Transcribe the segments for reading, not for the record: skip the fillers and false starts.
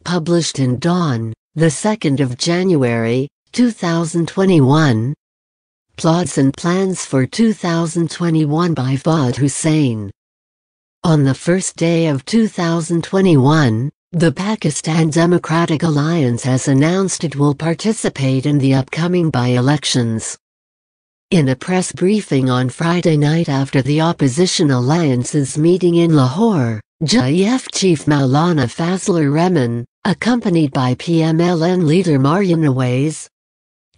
published in Dawn, the 2nd of January, 2021. Plots and Plans for 2021 by Fahd Hussain. On the first day of 2021, the Pakistan Democratic Alliance has announced it will participate in the upcoming by-elections. In a press briefing on Friday night after the opposition alliance's meeting in Lahore, JEF chief Maulana Fazlur Rahman, accompanied by PMLN leader Maryam Nawaz,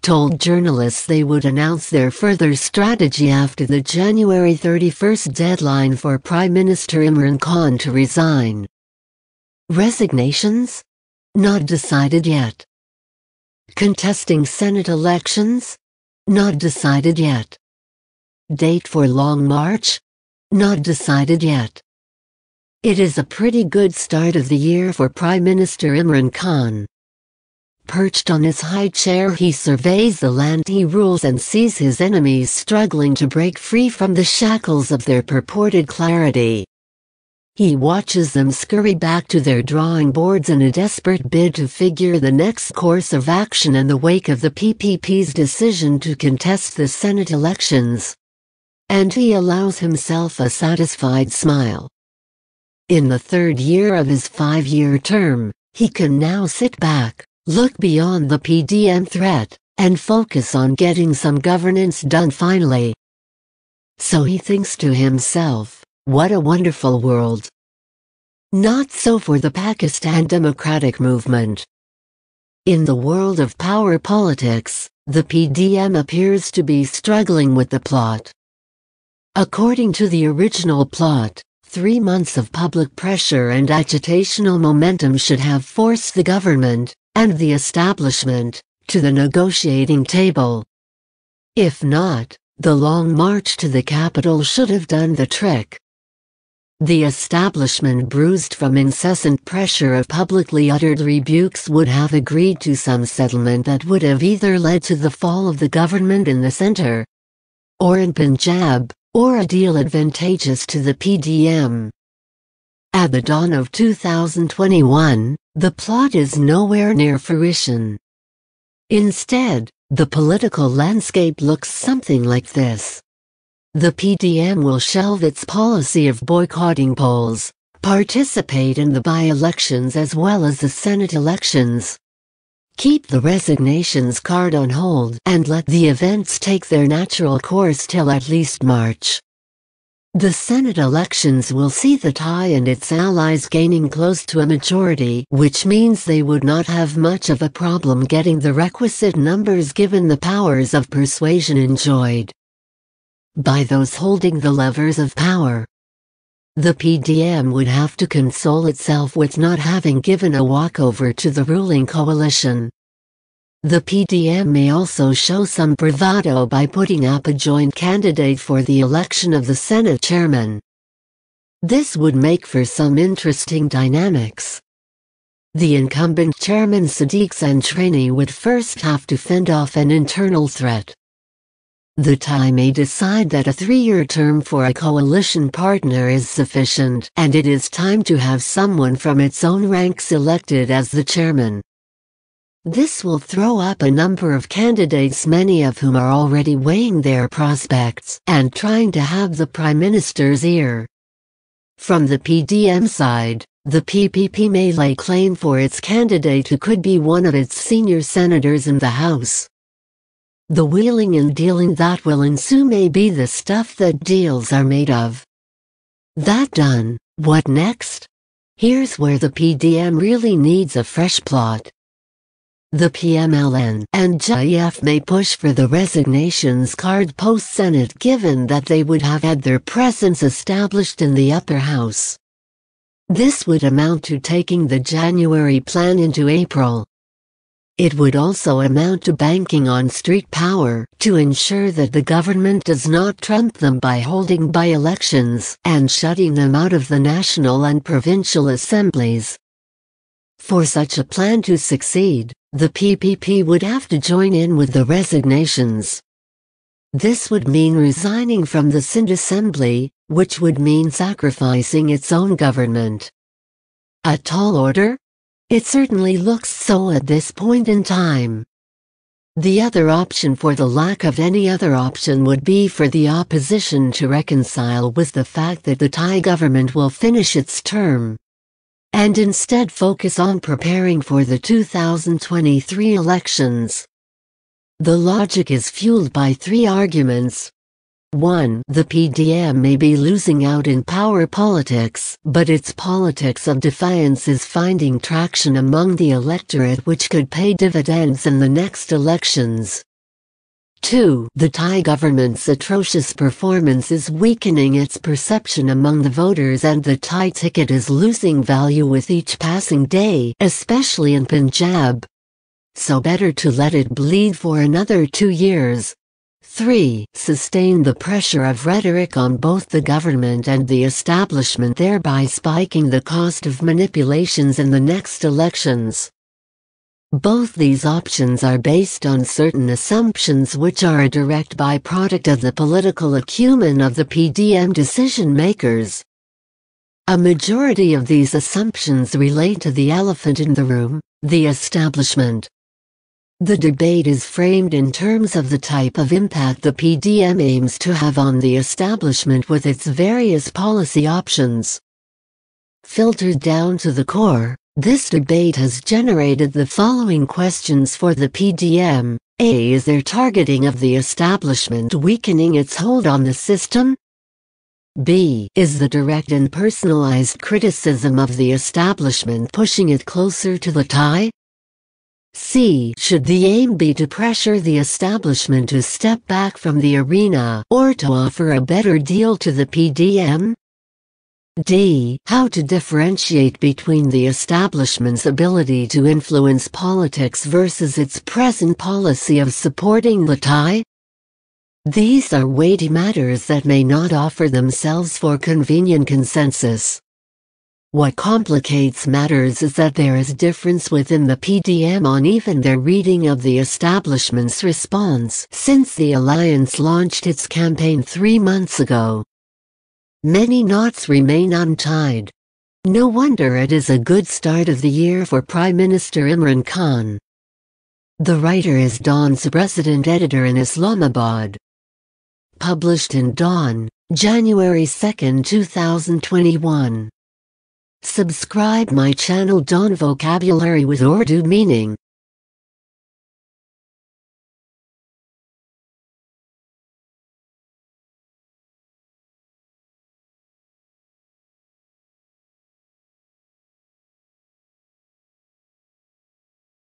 told journalists they would announce their further strategy after the January 31st deadline for Prime Minister Imran Khan to resign. Resignations? Not decided yet. Contesting Senate elections? Not decided yet. Date for Long March? Not decided yet. It is a pretty good start of the year for Prime Minister Imran Khan. Perched on his high chair, he surveys the land he rules and sees his enemies struggling to break free from the shackles of their purported clarity. He watches them scurry back to their drawing boards in a desperate bid to figure the next course of action in the wake of the PPP's decision to contest the Senate elections. And he allows himself a satisfied smile. In the third year of his 5-year term, he can now sit back, look beyond the PDM threat, and focus on getting some governance done finally. So he thinks to himself, what a wonderful world. Not so for the Pakistan Democratic Movement. In the world of power politics, the PDM appears to be struggling with the plot. According to the original plot, 3 months of public pressure and agitational momentum should have forced the government, and the establishment, to the negotiating table. If not, the long march to the capital should have done the trick. The establishment, bruised from incessant pressure of publicly uttered rebukes, would have agreed to some settlement that would have either led to the fall of the government in the center, or in Punjab, or a deal advantageous to the PDM. At the dawn of 2021, the plot is nowhere near fruition. Instead, the political landscape looks something like this. The PDM will shelve its policy of boycotting polls, participate in the by-elections as well as the Senate elections, keep the resignations card on hold, and let the events take their natural course till at least March. The Senate elections will see the tie and its allies gaining close to a majority, which means they would not have much of a problem getting the requisite numbers given the powers of persuasion enjoyed by those holding the levers of power. The PDM would have to console itself with not having given a walkover to the ruling coalition. The PDM may also show some bravado by putting up a joint candidate for the election of the Senate chairman. This would make for some interesting dynamics. The incumbent chairman Sadiq Santrani would first have to fend off an internal threat. The tie may decide that a 3-year term for a coalition partner is sufficient, and it is time to have someone from its own ranks elected as the chairman. This will throw up a number of candidates, many of whom are already weighing their prospects and trying to have the Prime Minister's ear. From the PDM side, the PPP may lay claim for its candidate who could be one of its senior senators in the House. The wheeling and dealing that will ensue may be the stuff that deals are made of. That done, what next? Here's where the PDM really needs a fresh plot. The PMLN and JEF may push for the resignations card post-Senate, given that they would have had their presence established in the upper house. This would amount to taking the January plan into April. It would also amount to banking on street power to ensure that the government does not trump them by holding by-elections and shutting them out of the national and provincial assemblies. For such a plan to succeed, the PPP would have to join in with the resignations. This would mean resigning from the Sindh Assembly, which would mean sacrificing its own government. A tall order? It certainly looks so at this point in time. The other option, for the lack of any other option, would be for the opposition to reconcile with the fact that the Thai government will finish its term, and instead focus on preparing for the 2023 elections. The logic is fueled by three arguments. 1. The PDM may be losing out in power politics, but its politics of defiance is finding traction among the electorate, which could pay dividends in the next elections. 2. The Thai government's atrocious performance is weakening its perception among the voters, and the Thai ticket is losing value with each passing day, especially in Punjab. So better to let it bleed for another 2 years. 3. Sustain the pressure of rhetoric on both the government and the establishment, thereby spiking the cost of manipulations in the next elections. Both these options are based on certain assumptions which are a direct byproduct of the political acumen of the PDM decision-makers. A majority of these assumptions relate to the elephant in the room, the establishment. The debate is framed in terms of the type of impact the PDM aims to have on the establishment with its various policy options. Filtered down to the core, this debate has generated the following questions for the PDM. A. Is their targeting of the establishment weakening its hold on the system? B. Is the direct and personalized criticism of the establishment pushing it closer to the Thai? C. Should the aim be to pressure the establishment to step back from the arena, or to offer a better deal to the PDM? D. How to differentiate between the establishment's ability to influence politics versus its present policy of supporting the Thai? These are weighty matters that may not offer themselves for convenient consensus. What complicates matters is that there is difference within the PDM on even their reading of the establishment's response since the alliance launched its campaign 3 months ago. Many knots remain untied. No wonder it is a good start of the year for Prime Minister Imran Khan. The writer is Dawn's resident editor in Islamabad. Published in Dawn, January 2, 2021. Subscribe my channel Dawn Vocabulary with Urdu Meaning.